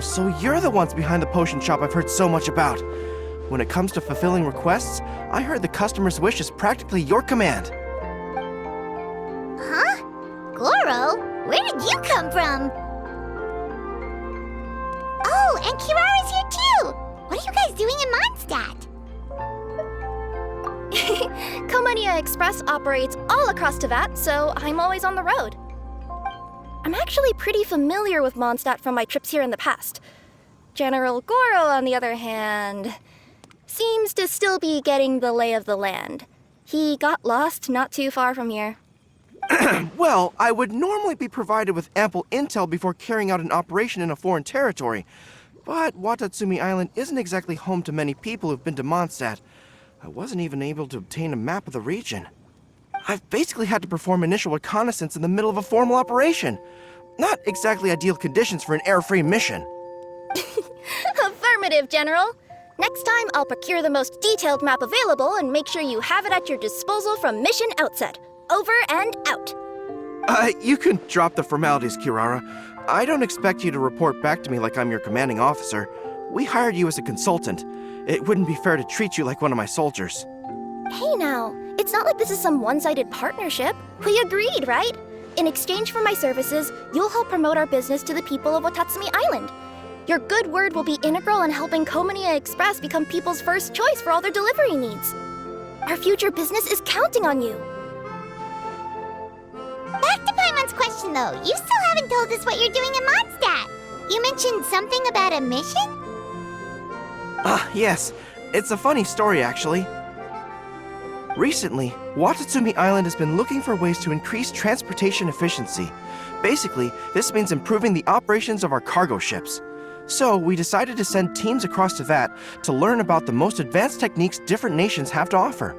so you're the ones behind the potion shop I've heard so much about. When it comes to fulfilling requests, I heard the customer's wish is practically your command. Huh? Goro? Where did you come from? Oh, and Kirara's here too! What are you guys doing in Mondstadt? Komania Express operates all across Teyvat, so I'm always on the road. I'm actually pretty familiar with Mondstadt from my trips here in the past. General Goro, on the other hand, seems to still be getting the lay of the land. He got lost not too far from here. Well, I would normally be provided with ample intel before carrying out an operation in a foreign territory. But Watatsumi Island isn't exactly home to many people who've been to Mondstadt. I wasn't even able to obtain a map of the region. I've basically had to perform initial reconnaissance in the middle of a formal operation. Not exactly ideal conditions for an air-free mission. Affirmative, General. Next time, I'll procure the most detailed map available and make sure you have it at your disposal from mission outset. Over and out. You can drop the formalities, Kirara. I don't expect you to report back to me like I'm your commanding officer. We hired you as a consultant. It wouldn't be fair to treat you like one of my soldiers. Hey now, it's not like this is some one-sided partnership. We agreed, right? In exchange for my services, you'll help promote our business to the people of Watatsumi Island. Your good word will be integral in helping Komania Express become people's first choice for all their delivery needs. Our future business is counting on you. Back to Paimon's question though, you still haven't told us what you're doing in Mondstadt. You mentioned something about a mission? Yes. It's a funny story, actually. Recently, Watatsumi Island has been looking for ways to increase transportation efficiency. Basically, this means improving the operations of our cargo ships. So, we decided to send teams across Teyvat to learn about the most advanced techniques different nations have to offer.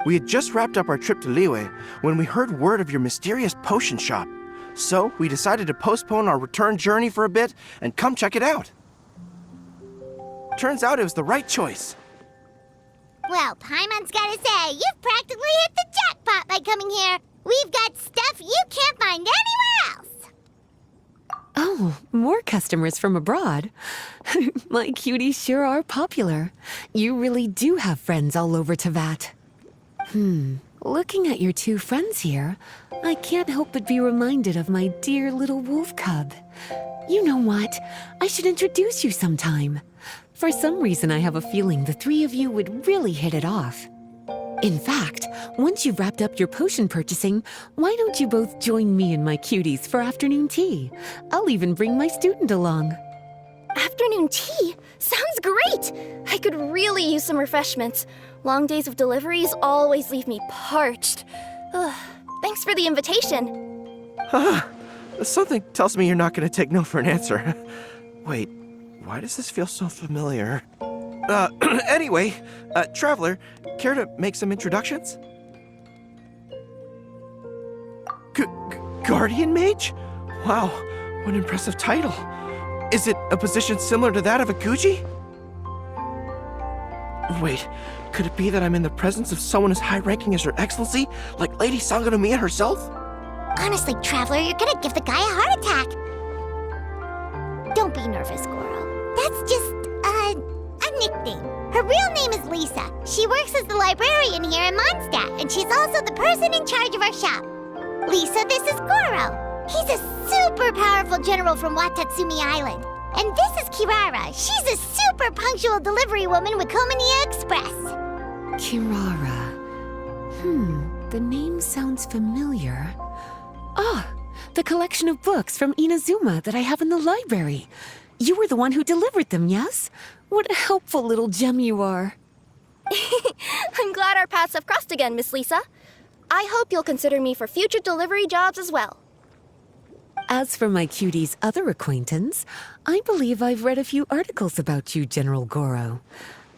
We had just wrapped up our trip to Liyue when we heard word of your mysterious potion shop. So, we decided to postpone our return journey for a bit and come check it out. Turns out it was the right choice. Well, Paimon's gotta say, you've practically hit the jackpot by coming here. We've got stuff you can't find anywhere else. Oh, more customers from abroad. My cuties sure are popular. You really do have friends all over Teyvat. Looking at your two friends here, I can't help but be reminded of my dear little wolf cub. You know what? I should introduce you sometime. For some reason, I have a feeling the three of you would really hit it off. In fact, once you've wrapped up your potion purchasing, why don't you both join me and my cuties for afternoon tea? I'll even bring my student along. Afternoon tea? Sounds great! I could really use some refreshments. Long days of deliveries always leave me parched. Ugh, thanks for the invitation. Something tells me you're not going to take no for an answer. Wait, why does this feel so familiar? Anyway, Traveler, care to make some introductions? Guardian Mage? Wow, what an impressive title. Is it a position similar to that of a Guji? Wait, could it be that I'm in the presence of someone as high-ranking as Her Excellency, like Lady Sangonomiya herself? Honestly, Traveler, you're gonna give the guy a heart attack. Don't be nervous, Goro. That's just, a nickname. Her real name is Lisa. She works as the librarian here in Mondstadt, and she's also the person in charge of our shop. Lisa, this is Goro. He's a super powerful general from Watatsumi Island. And this is Kirara. She's a super punctual delivery woman with Komania Express. Kirara. The name sounds familiar. Ah, the collection of books from Inazuma that I have in the library. You were the one who delivered them, yes? What a helpful little gem you are. I'm glad our paths have crossed again, Miss Lisa. I hope you'll consider me for future delivery jobs as well. As for my cutie's other acquaintance, I believe I've read a few articles about you, General Goro.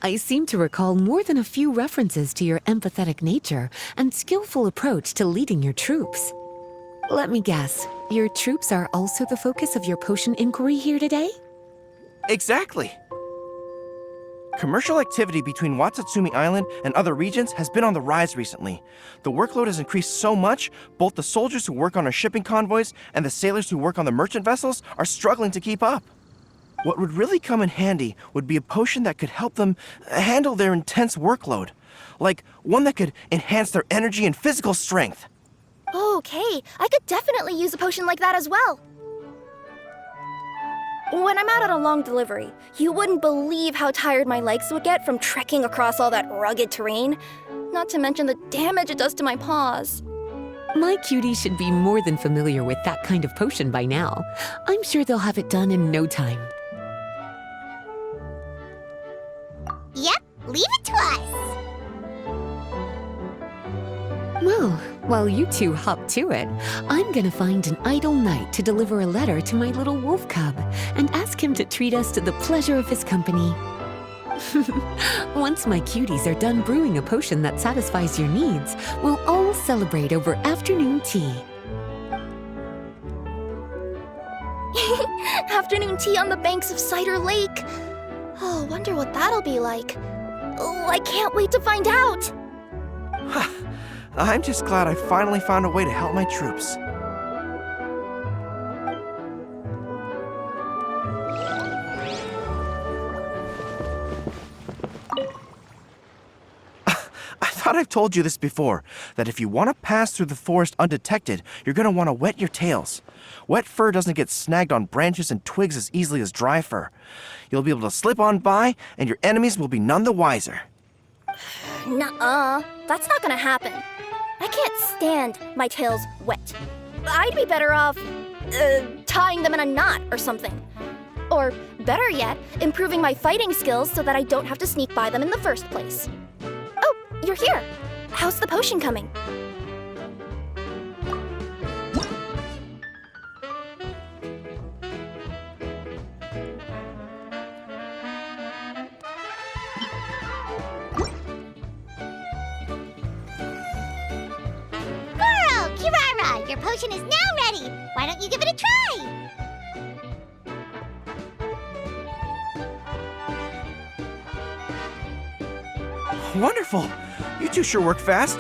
I seem to recall more than a few references to your empathetic nature and skillful approach to leading your troops. Let me guess, your troops are also the focus of your potion inquiry here today? Exactly. Commercial activity between Watatsumi Island and other regions has been on the rise recently. The workload has increased so much, both the soldiers who work on our shipping convoys and the sailors who work on the merchant vessels are struggling to keep up. What would really come in handy would be a potion that could help them handle their intense workload. Like one that could enhance their energy and physical strength. Okay, I could definitely use a potion like that as well. When I'm out on a long delivery, you wouldn't believe how tired my legs would get from trekking across all that rugged terrain. Not to mention the damage it does to my paws. My cutie should be more than familiar with that kind of potion by now. I'm sure they'll have it done in no time. Yep, leave it to us. Well, while you two hop to it, I'm gonna find an idle knight to deliver a letter to my little wolf cub and ask him to treat us to the pleasure of his company. Once my cuties are done brewing a potion that satisfies your needs, we'll all celebrate over afternoon tea. Afternoon tea on the banks of Cider Lake. Oh, wonder what that'll be like. Oh, I can't wait to find out. I'm just glad I finally found a way to help my troops. I thought I've told you this before, that if you want to pass through the forest undetected, you're going to want to wet your tails. Wet fur doesn't get snagged on branches and twigs as easily as dry fur. You'll be able to slip on by, and your enemies will be none the wiser. Nuh-uh, that's not gonna happen. I can't stand my tails wet. I'd be better off, tying them in a knot or something. Or, better yet, improving my fighting skills so that I don't have to sneak by them in the first place. Oh, you're here. How's the potion coming? Your potion is now ready. Why don't you give it a try? Wonderful! You two sure work fast.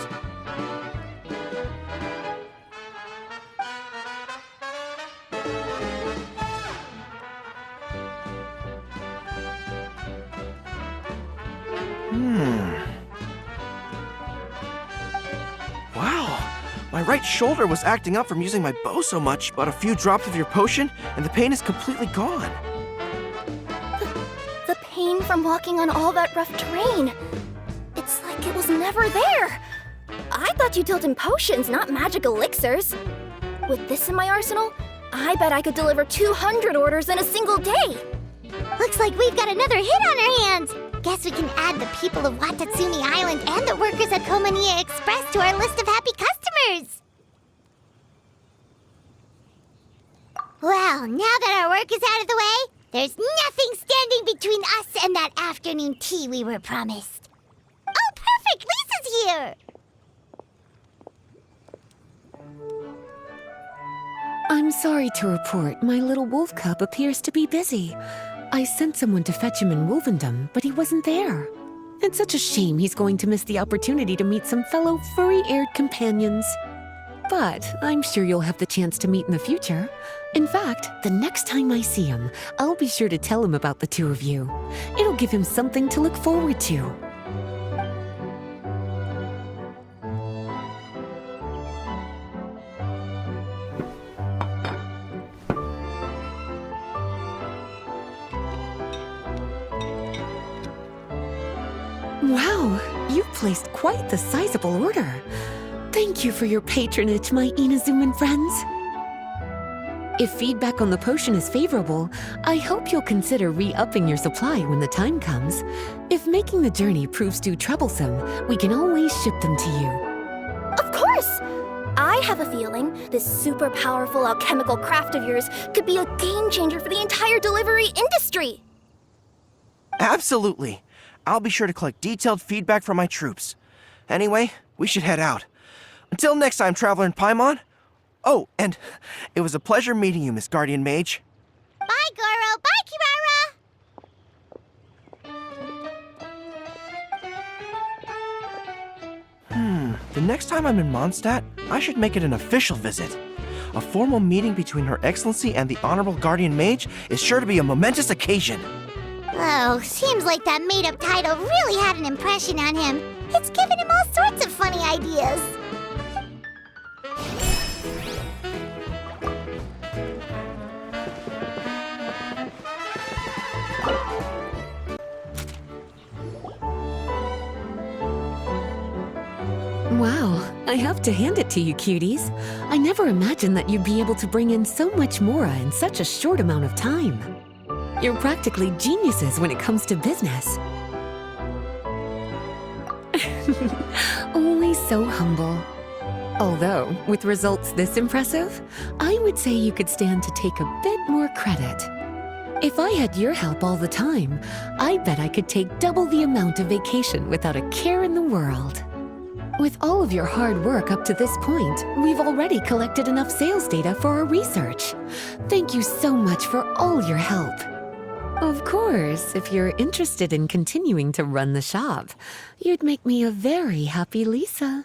Wow! My right shoulder was acting up from using my bow so much, but a few drops of your potion, and the pain is completely gone. The pain from walking on all that rough terrain. It's like it was never there. I thought you dealt in potions, not magic elixirs. With this in my arsenal, I bet I could deliver 200 orders in a single day. Looks like we've got another hit on our hands. Guess we can add the people of Watatsumi Island and the workers at Komaniya Express to our list of happy customers. Well, now that our work is out of the way, there's nothing standing between us and that afternoon tea we were promised. Oh, perfect! Lisa's here! I'm sorry to report my little wolf cub appears to be busy. I sent someone to fetch him in Wolvendom, but he wasn't there. It's such a shame he's going to miss the opportunity to meet some fellow furry-haired companions. But I'm sure you'll have the chance to meet in the future. In fact, the next time I see him, I'll be sure to tell him about the two of you. It'll give him something to look forward to. Wow, you've placed quite the sizable order. Thank you for your patronage, my Inazuman friends. If feedback on the potion is favorable, I hope you'll consider re-upping your supply when the time comes. If making the journey proves too troublesome, we can always ship them to you. Of course! I have a feeling this super powerful alchemical craft of yours could be a game changer for the entire delivery industry. Absolutely. I'll be sure to collect detailed feedback from my troops. Anyway, we should head out. Until next time, Traveler in Paimon. Oh, and it was a pleasure meeting you, Miss Guardian Mage. Bye, Goro. Bye, Kirara. The next time I'm in Mondstadt, I should make it an official visit. A formal meeting between Her Excellency and the Honorable Guardian Mage is sure to be a momentous occasion. Oh, seems like that made-up title really had an impression on him. It's given him all sorts of funny ideas. Wow, I have to hand it to you, cuties. I never imagined that you'd be able to bring in so much mora in such a short amount of time. You're practically geniuses when it comes to business. Only so humble. Although, with results this impressive, I would say you could stand to take a bit more credit. If I had your help all the time, I bet I could take double the amount of vacation without a care in the world. With all of your hard work up to this point, we've already collected enough sales data for our research. Thank you so much for all your help. Of course, if you're interested in continuing to run the shop, you'd make me a very happy Lisa.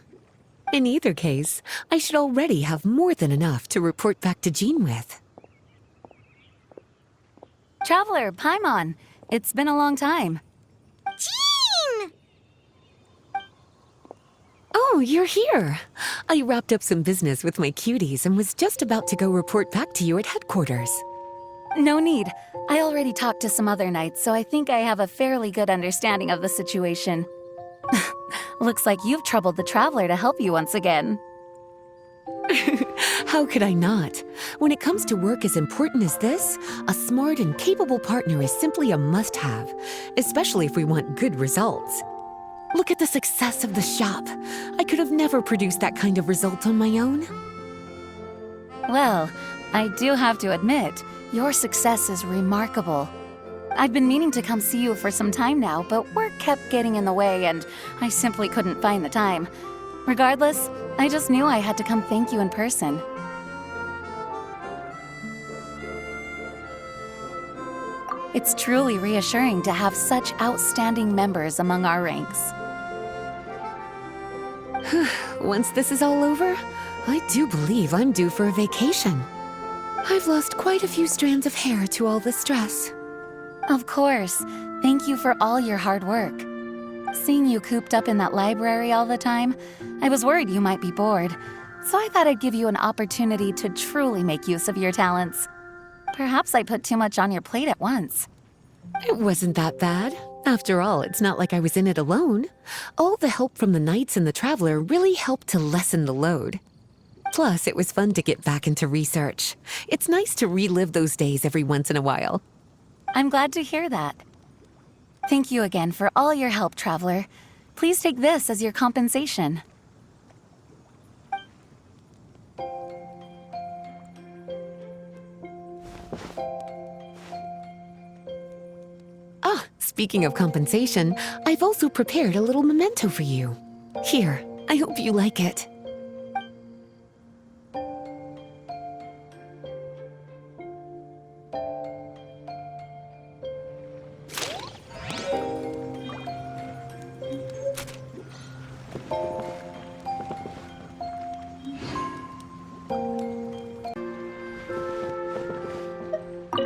In either case, I should already have more than enough to report back to Jean with. Traveler, Paimon, it's been a long time. Jean! Oh, you're here. I wrapped up some business with my cuties and was just about to go report back to you at headquarters. No need. I already talked to some other knights, so I think I have a fairly good understanding of the situation. Looks like you've troubled the Traveler to help you once again. How could I not? When it comes to work as important as this, a smart and capable partner is simply a must-have, especially if we want good results. Look at the success of the shop. I could have never produced that kind of result on my own. Well, I do have to admit, your success is remarkable. I've been meaning to come see you for some time now, but work kept getting in the way and I simply couldn't find the time. Regardless, I just knew I had to come thank you in person. It's truly reassuring to have such outstanding members among our ranks. Once this is all over, I do believe I'm due for a vacation. I've lost quite a few strands of hair to all the stress. Of course. Thank you for all your hard work. Seeing you cooped up in that library all the time, I was worried you might be bored. So I thought I'd give you an opportunity to truly make use of your talents. Perhaps I put too much on your plate at once. It wasn't that bad. After all, it's not like I was in it alone. All the help from the Knights and the Traveler really helped to lessen the load. Plus, it was fun to get back into research. It's nice to relive those days every once in a while. I'm glad to hear that. Thank you again for all your help, Traveler. Please take this as your compensation. Ah, speaking of compensation, I've also prepared a little memento for you. Here, I hope you like it.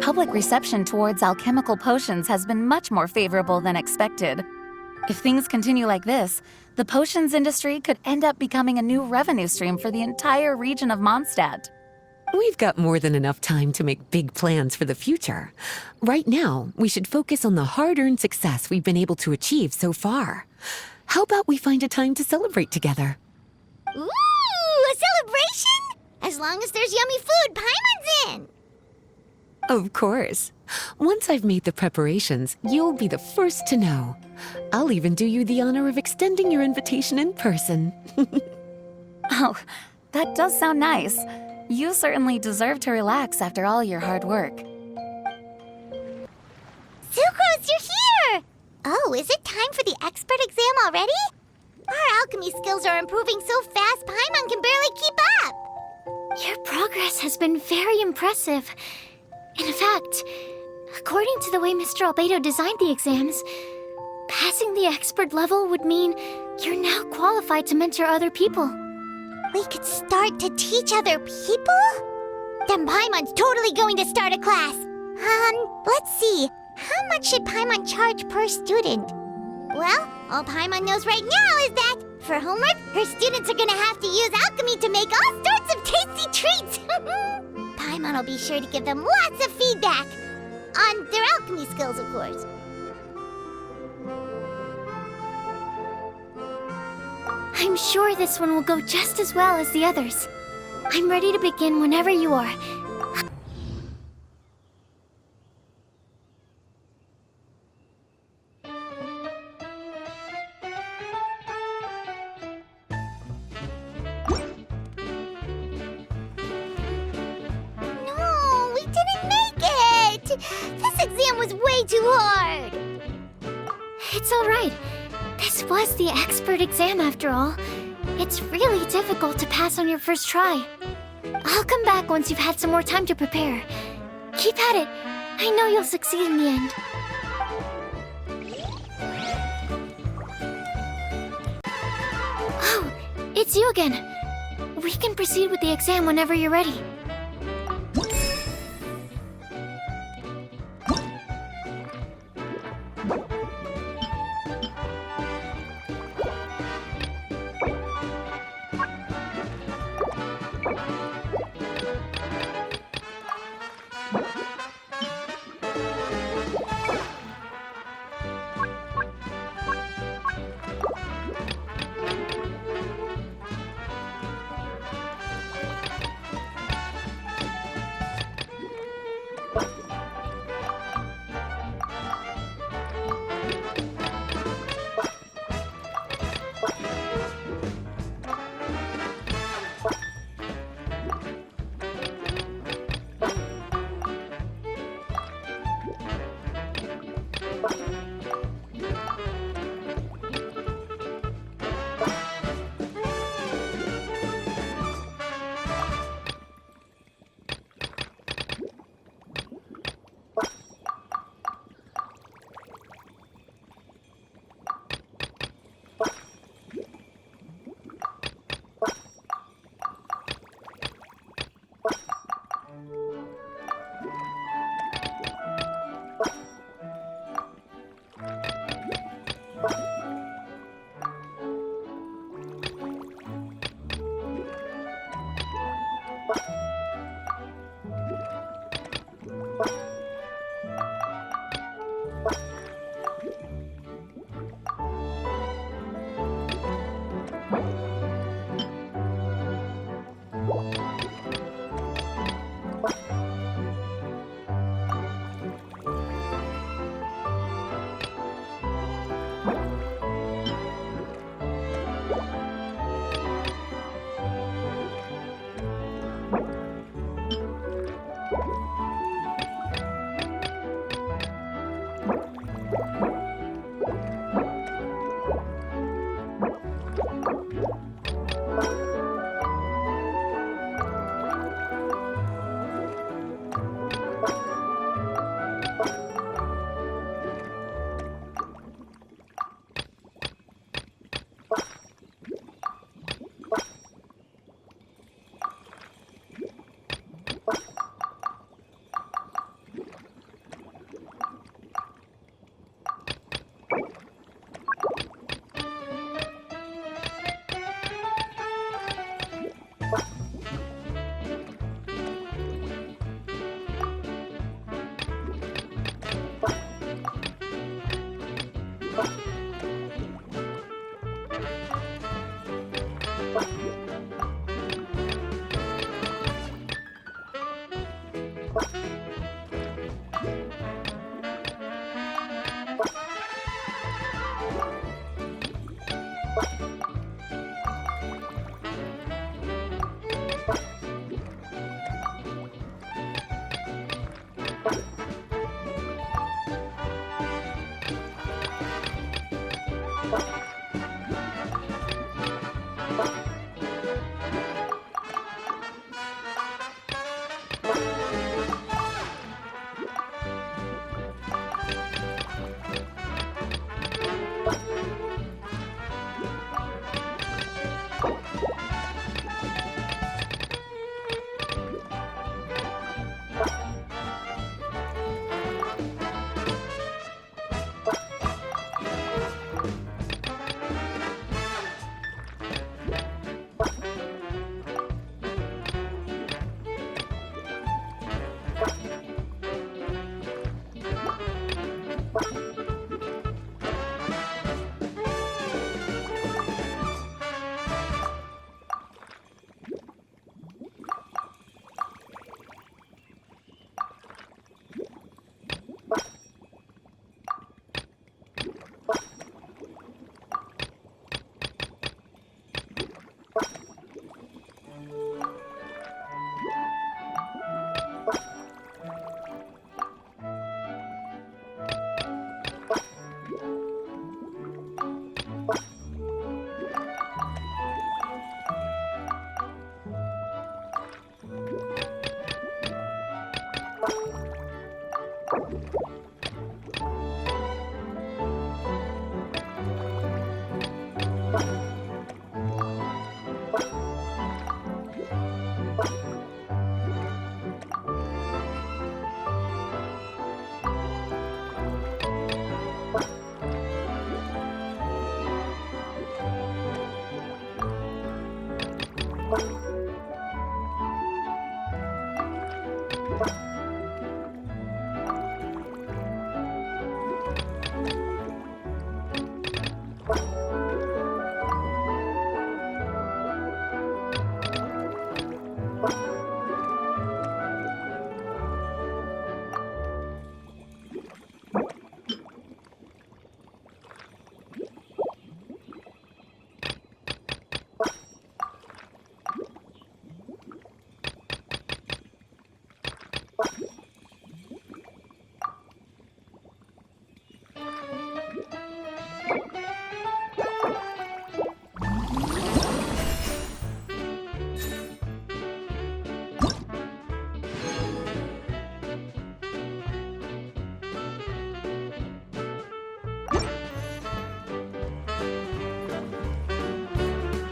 Public reception towards alchemical potions has been much more favorable than expected. If things continue like this, the potions industry could end up becoming a new revenue stream for the entire region of Mondstadt. We've got more than enough time to make big plans for the future. Right now, we should focus on the hard-earned success we've been able to achieve so far. How about we find a time to celebrate together? Ooh, a celebration? As long as there's yummy food, Paimon's in. Of course. Once I've made the preparations, you'll be the first to know. I'll even do you the honor of extending your invitation in person. Oh, that does sound nice. You certainly deserve to relax after all your hard work. Sucrose, you're here! Oh, is it time for the expert exam already? Our alchemy skills are improving so fast, Paimon can barely keep up. Your progress has been very impressive. In fact, according to the way Mr. Albedo designed the exams, passing the expert level would mean you're now qualified to mentor other people. We could start to teach other people? Then Paimon's totally going to start a class. Let's see. How much should Paimon charge per student? Well, all Paimon knows right now is that for homework, her students are gonna have to use alchemy to make all sorts of tasty treats. Paimon will be sure to give them lots of feedback. On their alchemy skills, of course. I'm sure this one will go just as well as the others. I'm ready to begin whenever you are. No, we didn't make it! This exam was way too hard! It's all right. This was the expert exam after all. It's really difficult to pass on your first try. I'll come back once you've had some more time to prepare. Keep at it. I know you'll succeed in the end. Oh, it's you again. We can proceed with the exam whenever you're ready.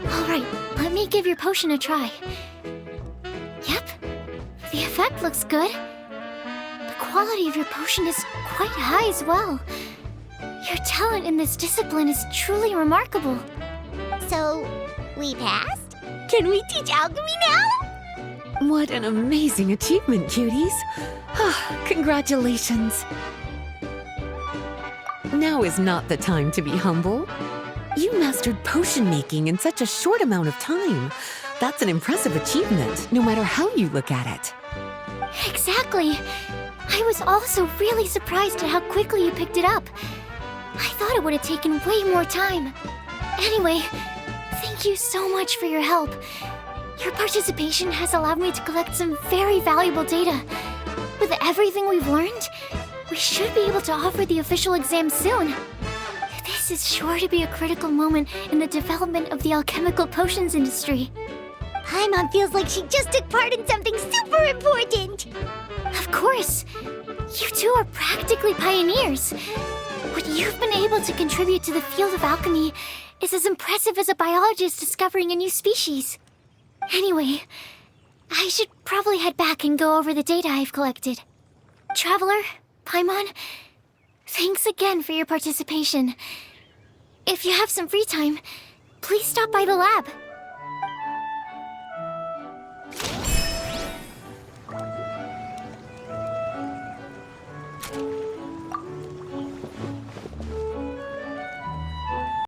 Alright, let me give your potion a try. Yep, the effect looks good. The quality of your potion is quite high as well. Your talent in this discipline is truly remarkable. So, we passed? Can we teach alchemy now? What an amazing achievement, cuties. Congratulations. Now is not the time to be humble. You mastered potion making in such a short amount of time. That's an impressive achievement, no matter how you look at it. Exactly. I was also really surprised at how quickly you picked it up. I thought it would have taken way more time. Anyway, thank you so much for your help. Your participation has allowed me to collect some very valuable data. With everything we've learned, we should be able to offer the official exam soon. This is sure to be a critical moment in the development of the alchemical potions industry. Paimon feels like she just took part in something super important. Of course. You two are practically pioneers. What you've been able to contribute to the field of alchemy is as impressive as a biologist discovering a new species. Anyway, I should probably head back and go over the data I've collected. Traveler, Paimon, thanks again for your participation. If you have some free time, please stop by the lab.